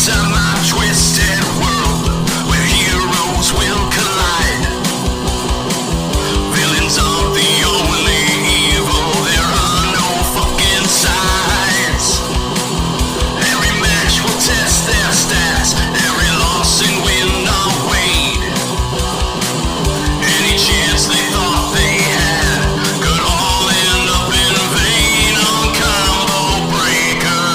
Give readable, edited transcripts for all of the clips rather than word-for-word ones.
to my twisted world where heroes will collide. Villains are the only evil, there are no fucking sides. Every match will test their stats, every loss and win are weighed. Any chance they thought they had could all end up in vain on Combo Breaker.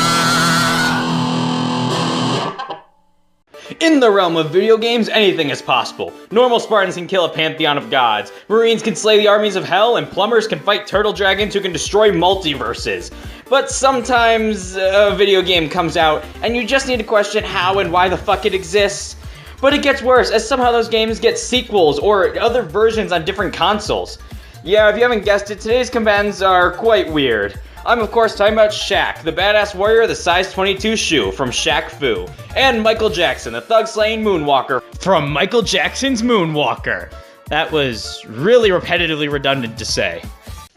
In the realm of video games, anything is possible. Normal Spartans can kill a pantheon of gods, Marines can slay the armies of hell, and plumbers can fight turtle dragons who can destroy multiverses. But sometimes a video game comes out, and you just need to question how and why the fuck it exists. But it gets worse, as somehow those games get sequels or other versions on different consoles. Yeah, if you haven't guessed it, today's commands are quite weird. I'm of course talking about Shaq, the badass warrior of the size 22 shoe from Shaq Fu, and Michael Jackson, the thug-slaying Moonwalker from Michael Jackson's Moonwalker. That was really repetitively redundant to say.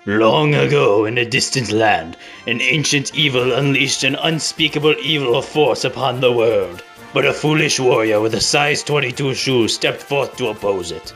Long ago, in a distant land, an ancient evil unleashed an unspeakable evil force upon the world. But a foolish warrior with a size 22 shoe stepped forth to oppose it.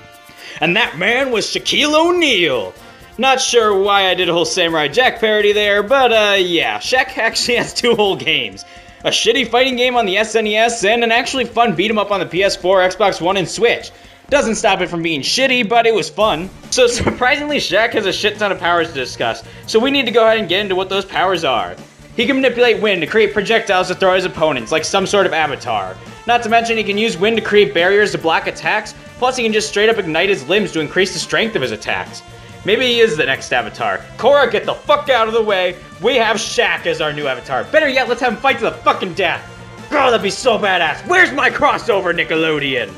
And that man was Shaquille O'Neal. Not sure why I did a whole Samurai Jack parody there, but yeah, Shaq actually has two whole games. A shitty fighting game on the SNES and an actually fun beat 'em up on the PS4, Xbox One, and Switch. Doesn't stop it from being shitty, but it was fun. So surprisingly, Shaq has a shit ton of powers to discuss, so we need to go ahead and get into what those powers are. He can manipulate wind to create projectiles to throw at his opponents, like some sort of avatar. Not to mention he can use wind to create barriers to block attacks, plus he can just straight up ignite his limbs to increase the strength of his attacks. Maybe he is the next avatar. Korra, get the fuck out of the way. We have Shaq as our new avatar. Better yet, let's have him fight to the fucking death. God, that'd be so badass. Where's my crossover, Nickelodeon?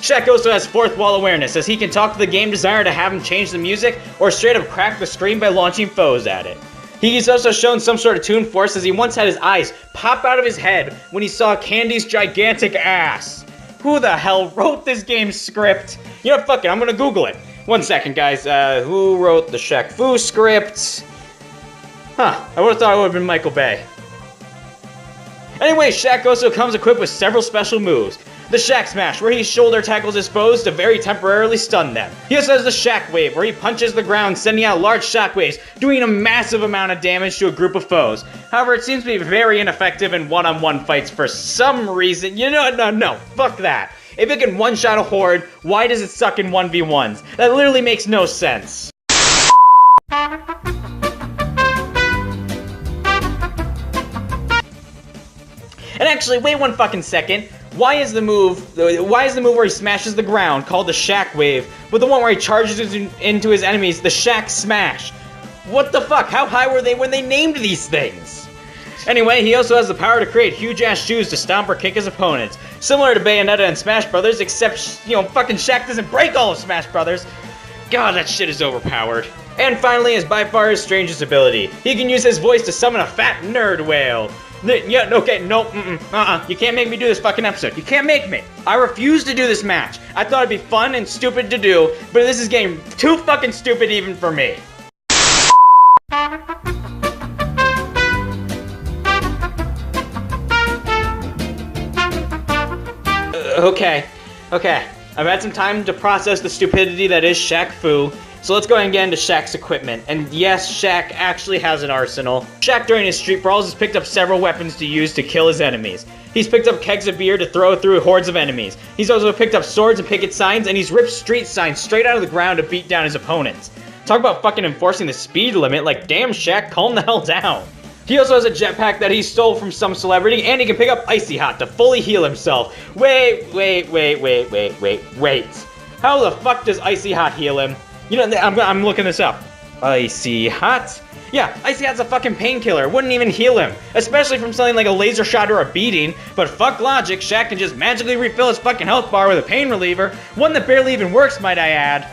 Shaq also has fourth wall awareness, as he can talk to the game designer to have him change the music or straight up crack the screen by launching foes at it. He's also shown some sort of toon force, as he once had his eyes pop out of his head when he saw Candy's gigantic ass. Who the hell wrote this game's script? You know, fuck it, I'm gonna Google it. 1 second, guys. Who wrote the Shaq Fu script? I would've thought it would've been Michael Bay. Anyway, Shaq also comes equipped with several special moves. The Shaq Smash, where he shoulder tackles his foes to very temporarily stun them. He also has the Shaq Wave, where he punches the ground, sending out large shockwaves, doing a massive amount of damage to a group of foes. However, it seems to be very ineffective in one-on-one fights for some reason. You know, no, fuck that. If it can one-shot a horde, why does it suck in 1v1s? That literally makes no sense. And actually, wait 1 fucking second. Why is the move where he smashes the ground called the Shaq Wave, but the one where he charges into his enemies the Shaq Smash? What the fuck? How high were they when they named these things? Anyway, he also has the power to create huge-ass shoes to stomp or kick his opponents. Similar to Bayonetta and Smash Brothers, except, you know, fucking Shaq doesn't break all of Smash Brothers. God, that shit is overpowered. And finally, is by far his strangest ability. He can use his voice to summon a fat nerd whale. Yeah, okay, no, you can't make me do this fucking episode. You can't make me. I refuse to do this match. I thought it'd be fun and stupid to do, but this is getting too fucking stupid even for me. Okay. I've had some time to process the stupidity that is Shaq Fu. So let's go ahead and get into Shaq's equipment. And yes, Shaq actually has an arsenal. Shaq during his street brawls has picked up several weapons to use to kill his enemies. He's picked up kegs of beer to throw through hordes of enemies. He's also picked up swords and picket signs, and he's ripped street signs straight out of the ground to beat down his opponents. Talk about fucking enforcing the speed limit, like damn Shaq, calm the hell down. He also has a jetpack that he stole from some celebrity, and he can pick up Icy Hot to fully heal himself. Wait. How the fuck does Icy Hot heal him? You know, I'm looking this up. Icy Hot? Yeah, Icy Hot's a fucking painkiller. Wouldn't even heal him. Especially from something like a laser shot or a beating. But fuck logic, Shaq can just magically refill his fucking health bar with a pain reliever. One that barely even works, might I add.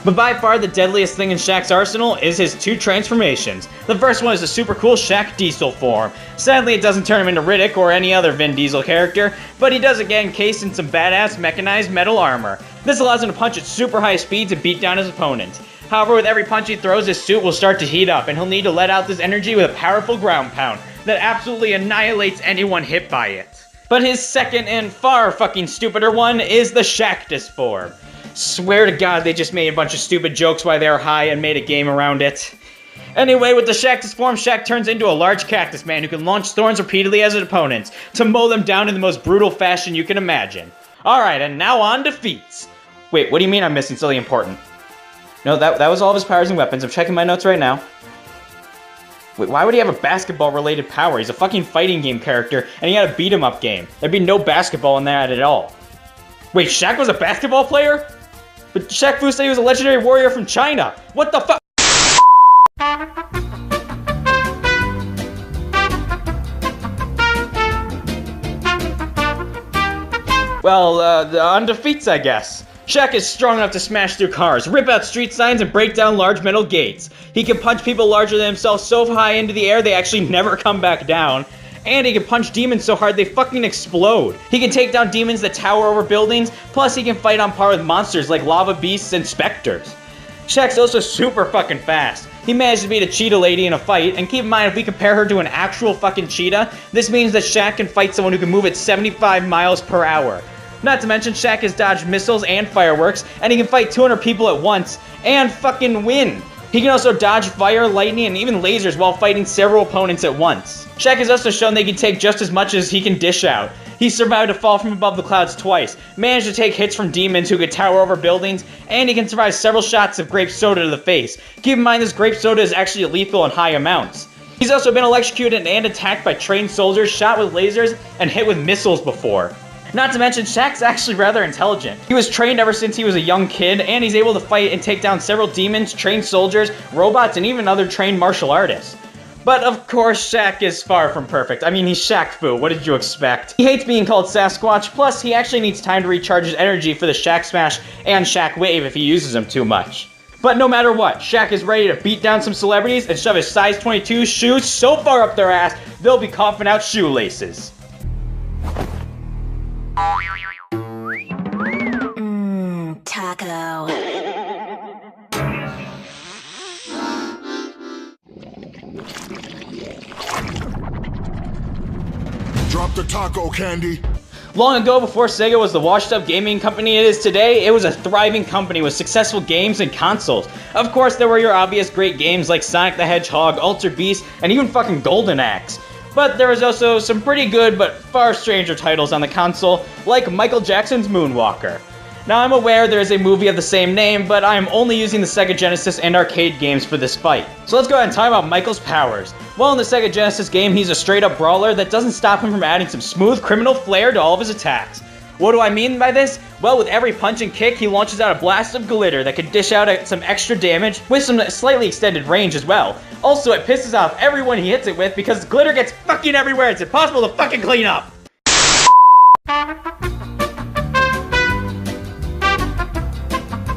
But by far the deadliest thing in Shaq's arsenal is his two transformations. The first one is the super cool Shaq Diesel form. Sadly, it doesn't turn him into Riddick or any other Vin Diesel character, but he does get encased in some badass mechanized metal armor. This allows him to punch at super high speeds and beat down his opponents. However, with every punch he throws, his suit will start to heat up, and he'll need to let out this energy with a powerful ground pound that absolutely annihilates anyone hit by it. But his second and far fucking stupider one is the Shaq form. Swear to God they just made a bunch of stupid jokes while they were high and made a game around it. Anyway, with the Shaq form, Shaq turns into a large cactus man who can launch thorns repeatedly at his opponents to mow them down in the most brutal fashion you can imagine. Alright, and now on to feats. Wait, what do you mean I'm missing something important? No, that was all of his powers and weapons. I'm checking my notes right now. Wait, why would he have a basketball-related power? He's a fucking fighting game character, and he had a beat-em-up game. There'd be no basketball in that at all. Wait, Shaq was a basketball player? But Shaq Fu said he was a legendary warrior from China. What the fuck? Well, on to feats, I guess. Shaq is strong enough to smash through cars, rip out street signs, and break down large metal gates. He can punch people larger than himself so high into the air they actually never come back down. And he can punch demons so hard they fucking explode. He can take down demons that tower over buildings, plus he can fight on par with monsters like lava beasts and specters. Shaq's also super fucking fast. He managed to beat a cheetah lady in a fight, and keep in mind if we compare her to an actual fucking cheetah, this means that Shaq can fight someone who can move at 75 miles per hour. Not to mention, Shaq has dodged missiles and fireworks, and he can fight 200 people at once, and fucking win. He can also dodge fire, lightning, and even lasers while fighting several opponents at once. Shaq has also shown they can take just as much as he can dish out. He survived a fall from above the clouds twice, managed to take hits from demons who could tower over buildings, and he can survive several shots of grape soda to the face. Keep in mind this grape soda is actually lethal in high amounts. He's also been electrocuted and attacked by trained soldiers, shot with lasers, and hit with missiles before. Not to mention, Shaq's actually rather intelligent. He was trained ever since he was a young kid, and he's able to fight and take down several demons, trained soldiers, robots, and even other trained martial artists. But of course, Shaq is far from perfect. I mean, he's Shaq Fu, what did you expect? He hates being called Sasquatch, plus he actually needs time to recharge his energy for the Shaq Smash and Shaq Wave if he uses them too much. But no matter what, Shaq is ready to beat down some celebrities and shove his size 22 shoes so far up their ass, they'll be coughing out shoelaces. Taco. Drop the taco candy. Long ago, before Sega was the washed-up gaming company it is today, it was a thriving company with successful games and consoles. Of course, there were your obvious great games like Sonic the Hedgehog, Ultra Beast, and even fucking Golden Axe. But there was also some pretty good but far stranger titles on the console, like Michael Jackson's Moonwalker. Now I'm aware there is a movie of the same name, but I am only using the Sega Genesis and arcade games for this fight. So let's go ahead and talk about Michael's powers. Well, in the Sega Genesis game, he's a straight up brawler that doesn't stop him from adding some smooth criminal flair to all of his attacks. What do I mean by this? Well, with every punch and kick, he launches out a blast of glitter that can dish out some extra damage with some slightly extended range as well. Also, it pisses off everyone he hits it with because glitter gets fucking everywhere. It's impossible to fucking clean up.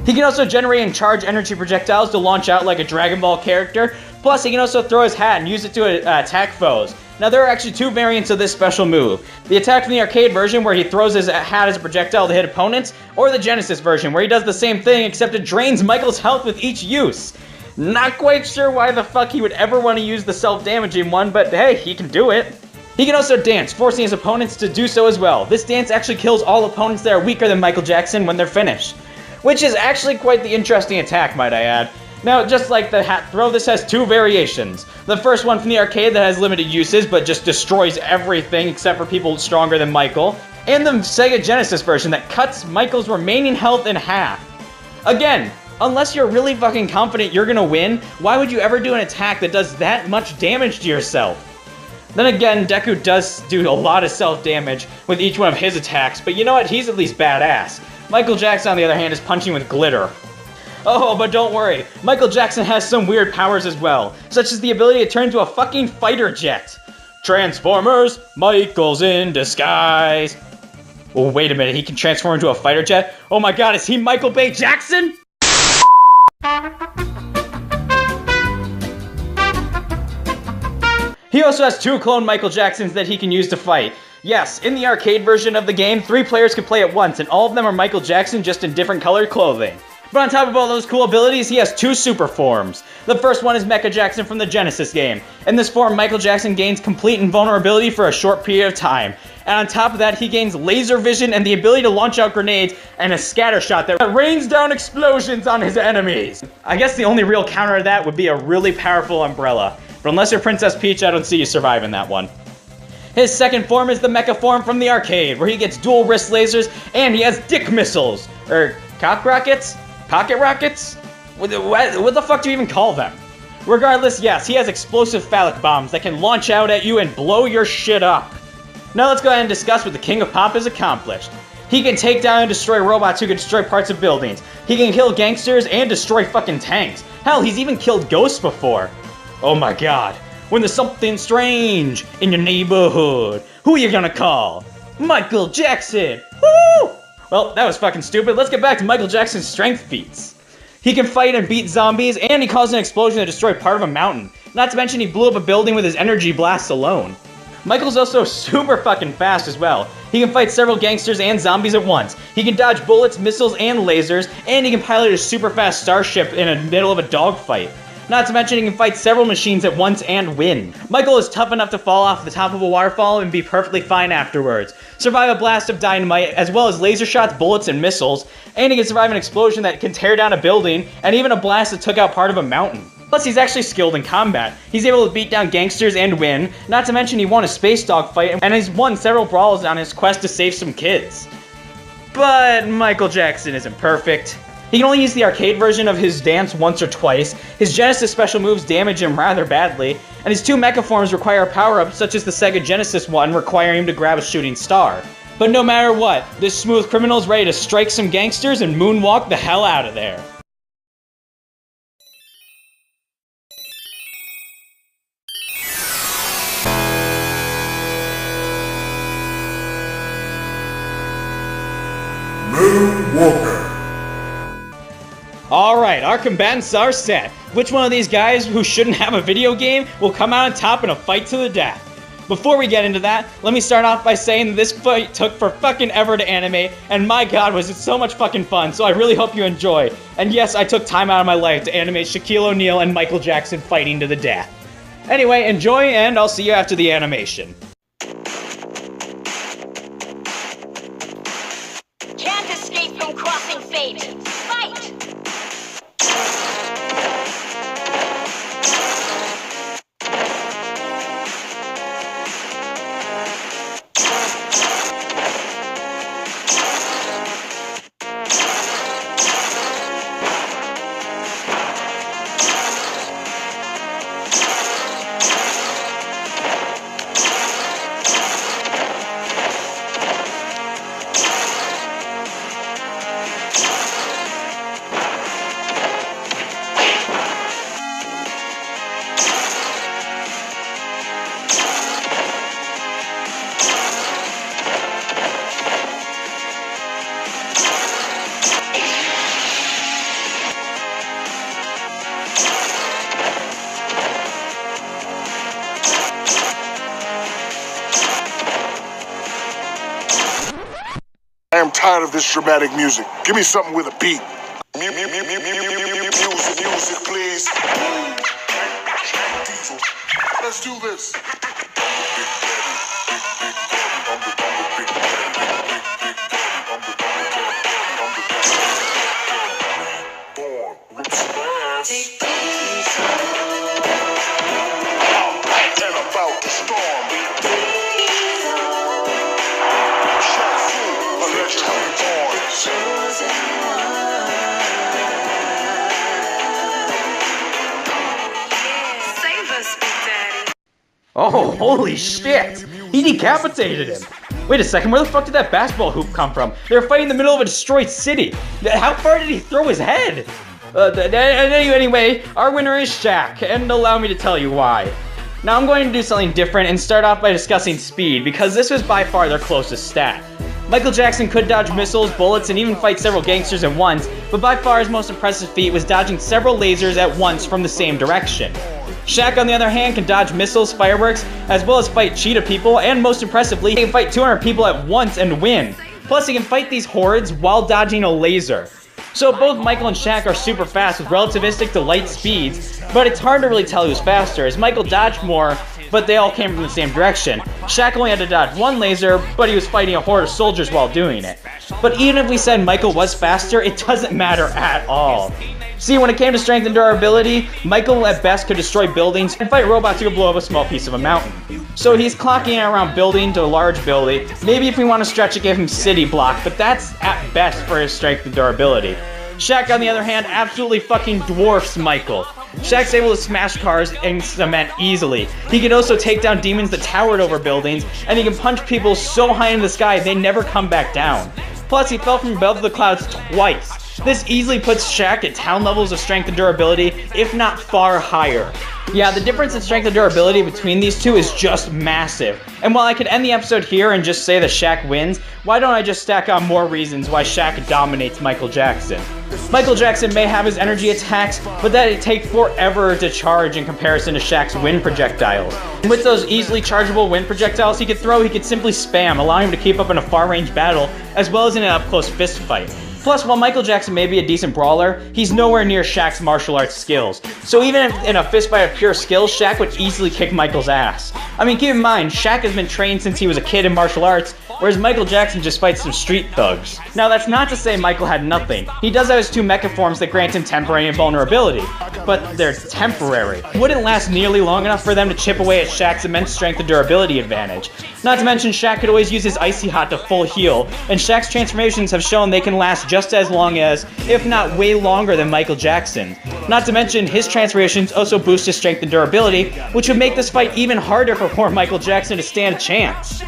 He can also generate and charge energy projectiles to launch out like a Dragon Ball character. Plus, he can also throw his hat and use it to attack foes. Now, there are actually two variants of this special move. The attack from the arcade version, where he throws his hat as a projectile to hit opponents, or the Genesis version, where he does the same thing except it drains Michael's health with each use. Not quite sure why the fuck he would ever want to use the self-damaging one, but hey, he can do it. He can also dance, forcing his opponents to do so as well. This dance actually kills all opponents that are weaker than Michael Jackson when they're finished. Which is actually quite the interesting attack, might I add. Now, just like the hat throw, this has two variations. The first one from the arcade that has limited uses, but just destroys everything except for people stronger than Michael. And the Sega Genesis version that cuts Michael's remaining health in half. Again, unless you're really fucking confident you're gonna win, why would you ever do an attack that does that much damage to yourself? Then again, Deku does do a lot of self-damage with each one of his attacks, but you know what? He's at least badass. Michael Jackson, on the other hand, is punching with glitter. Oh, but don't worry. Michael Jackson has some weird powers as well, such as the ability to turn into a fucking fighter jet. Transformers, Michael's in disguise. Oh, wait a minute, he can transform into a fighter jet? Oh my god, is he Michael Bay Jackson? He also has two clone Michael Jacksons that he can use to fight. Yes, in the arcade version of the game, 3 players can play at once, and all of them are Michael Jackson just in different colored clothing. But on top of all those cool abilities, he has two super forms. The first one is Mecha Jackson from the Genesis game. In this form, Michael Jackson gains complete invulnerability for a short period of time. And on top of that, he gains laser vision and the ability to launch out grenades and a scatter shot that rains down explosions on his enemies. I guess the only real counter to that would be a really powerful umbrella. But unless you're Princess Peach, I don't see you surviving that one. His second form is the Mecha form from the arcade, where he gets dual wrist lasers and he has dick missiles. Or cock rockets? Pocket rockets? What the fuck do you even call them? Regardless, yes, he has explosive phallic bombs that can launch out at you and blow your shit up. Now let's go ahead and discuss what the King of Pop has accomplished. He can take down and destroy robots who can destroy parts of buildings. He can kill gangsters and destroy fucking tanks. Hell, he's even killed ghosts before. Oh my god. When there's something strange in your neighborhood, who are you gonna call? Michael Jackson! Woo! Well, that was fucking stupid. Let's get back to Michael Jackson's strength feats. He can fight and beat zombies, and he caused an explosion that destroyed part of a mountain. Not to mention he blew up a building with his energy blasts alone. Michael's also super fucking fast as well. He can fight several gangsters and zombies at once. He can dodge bullets, missiles, and lasers, and he can pilot a super fast starship in the middle of a dogfight. Not to mention he can fight several machines at once and win. Michael is tough enough to fall off the top of a waterfall and be perfectly fine afterwards. Survive a blast of dynamite, as well as laser shots, bullets, and missiles. And he can survive an explosion that can tear down a building, and even a blast that took out part of a mountain. Plus, he's actually skilled in combat. He's able to beat down gangsters and win. Not to mention he won a space dogfight, and he's won several brawls on his quest to save some kids. But Michael Jackson isn't perfect. He can only use the arcade version of his dance once or twice, his Genesis special moves damage him rather badly, and his two mecha forms require power-ups such as the Sega Genesis one requiring him to grab a shooting star. But no matter what, this smooth criminal is ready to strike some gangsters and moonwalk the hell out of there. Moonwalker. Alright, our combatants are set. Which one of these guys who shouldn't have a video game will come out on top in a fight to the death? Before we get into that, let me start off by saying that this fight took for fucking ever to animate, and my god was it so much fucking fun, so I really hope you enjoy. And yes, I took time out of my life to animate Shaquille O'Neal and Michael Jackson fighting to the death. Anyway, enjoy, and I'll see you after the animation. Can't escape from crossing fate. Fight! I am tired of this dramatic music. Give me something with a beat. Music, please. Let's do this. Born with smash. And about to storm. Oh, holy shit! He decapitated him! Wait a second, where the fuck did that basketball hoop come from? They were fighting in the middle of a destroyed city! How far did he throw his head? Anyway, our winner is Shaq, and allow me to tell you why. Now I'm going to do something different and start off by discussing speed, because this was by far their closest stat. Michael Jackson could dodge missiles, bullets, and even fight several gangsters at once, but by far his most impressive feat was dodging several lasers at once from the same direction. Shaq, on the other hand, can dodge missiles, fireworks, as well as fight cheetah people, and most impressively, he can fight 200 people at once and win. Plus, he can fight these hordes while dodging a laser. So both Michael and Shaq are super fast with relativistic to light speeds, but it's hard to really tell who's faster, as Michael dodged more, but they all came from the same direction. Shaq only had to dodge one laser, but he was fighting a horde of soldiers while doing it. But even if we said Michael was faster, it doesn't matter at all. See, when it came to strength and durability, Michael at best could destroy buildings and fight robots who could blow up a small piece of a mountain. So he's clocking around building to a large building. Maybe if we want to stretch it, give him city block, but that's at best for his strength and durability. Shaq, on the other hand, absolutely fucking dwarfs Michael. Shaq's able to smash cars and cement easily. He can also take down demons that towered over buildings, and he can punch people so high in the sky they never come back down. Plus, he fell from above the clouds twice. This easily puts Shaq at town levels of strength and durability, if not far higher. Yeah, the difference in strength and durability between these two is just massive. And while I could end the episode here and just say that Shaq wins, why don't I just stack on more reasons why Shaq dominates Michael Jackson? Michael Jackson may have his energy attacks, but that'd take forever to charge in comparison to Shaq's wind projectiles. And with those easily chargeable wind projectiles he could throw, he could simply spam, allowing him to keep up in a far-range battle, as well as in an up-close fist fight. Plus, while Michael Jackson may be a decent brawler, he's nowhere near Shaq's martial arts skills. So even if in a fistfight of pure skill, Shaq would easily kick Michael's ass. I mean, keep in mind, Shaq has been trained since he was a kid in martial arts, whereas Michael Jackson just fights some street thugs. Now, that's not to say Michael had nothing. He does have his two mecha forms that grant him temporary invulnerability, but they're temporary. Wouldn't last nearly long enough for them to chip away at Shaq's immense strength and durability advantage. Not to mention, Shaq could always use his Icy Hot to full heal, and Shaq's transformations have shown they can last just as long as, if not way longer than Michael Jackson. Not to mention, his transformations also boost his strength and durability, which would make this fight even harder for poor Michael Jackson to stand a chance.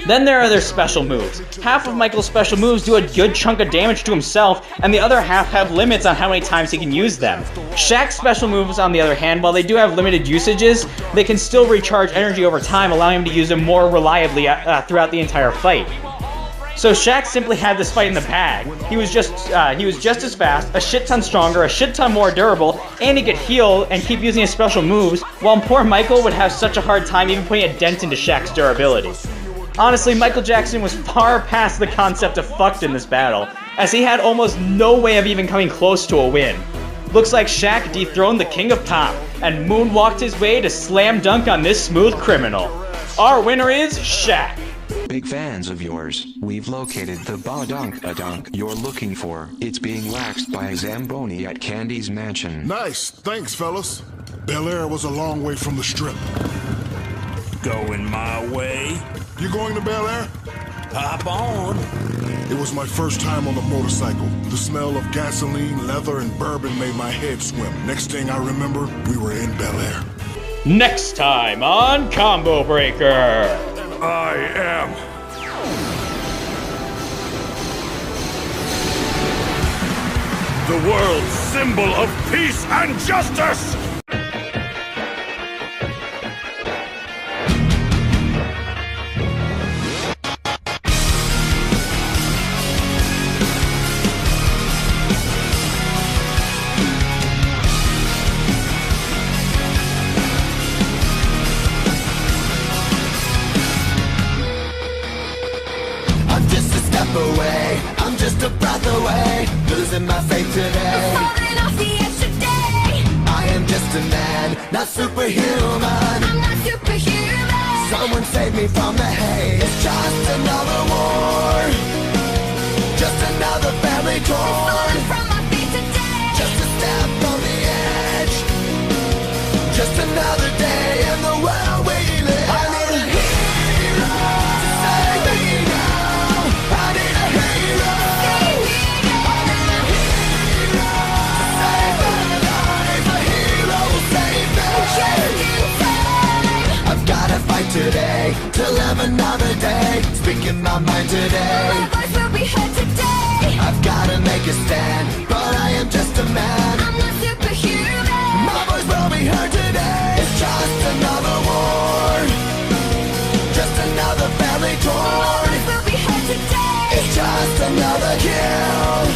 Then there are their special moves. Half of Michael's special moves do a good chunk of damage to himself, and the other half have limits on how many times he can use them. Shaq's special moves, on the other hand, while they do have limited usages, they can still recharge energy over time, allowing him to use them more reliably throughout the entire fight. So Shaq simply had this fight in the bag. He was just as fast, a shit ton stronger, a shit ton more durable, and he could heal and keep using his special moves, while poor Michael would have such a hard time even putting a dent into Shaq's durability. Honestly, Michael Jackson was far past the concept of fucked in this battle, as he had almost no way of even coming close to a win. Looks like Shaq dethroned the king of pop, and moonwalked his way to slam dunk on this smooth criminal. Our winner is Shaq. Big fans of yours, we've located the ba-dunk-a-dunk you're looking for. It's being waxed by a Zamboni at Candy's mansion. Nice, thanks, fellas. Bel Air was a long way from the strip. Going my way? You going to Bel Air? Hop on. It was my first time on the motorcycle. The smell of gasoline, leather, and bourbon made my head swim. Next thing I remember, we were in Bel Air. Next time on Combo Breaker. I am the world's symbol of peace and justice! Away. I'm just a breath away, losing my faith today. Falling off the edge today. I am just a man, not superhuman. I'm not superhuman. Someone save me from the hate. It's just another war, just another family torn. Falling from my feet today. Just a step on the edge, just another day in the world we live. I need a hero to save me now. I need a hero. I need a hero to save my life. A hero will save me. I've gotta fight today to live another day. Speaking my mind today. My voice will be heard today. I've gotta make a stand, but I am just a man. I'm not superhuman. My voice will be heard today. It's just another war, just another family My torn. voice will be heard today. It's just another kill.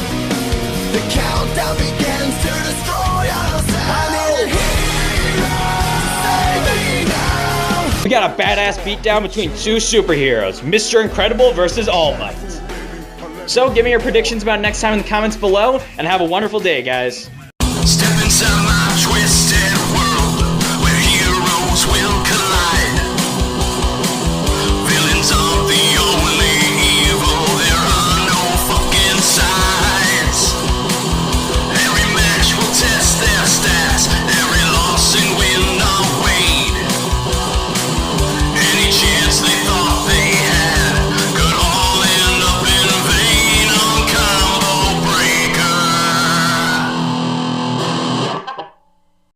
The countdown begins to destroy ourselves. I need a hero to save me now. We got a badass beatdown between two superheroes, Mr. Incredible versus All Might. So give me your predictions about next time in the comments below, and have a wonderful day, guys.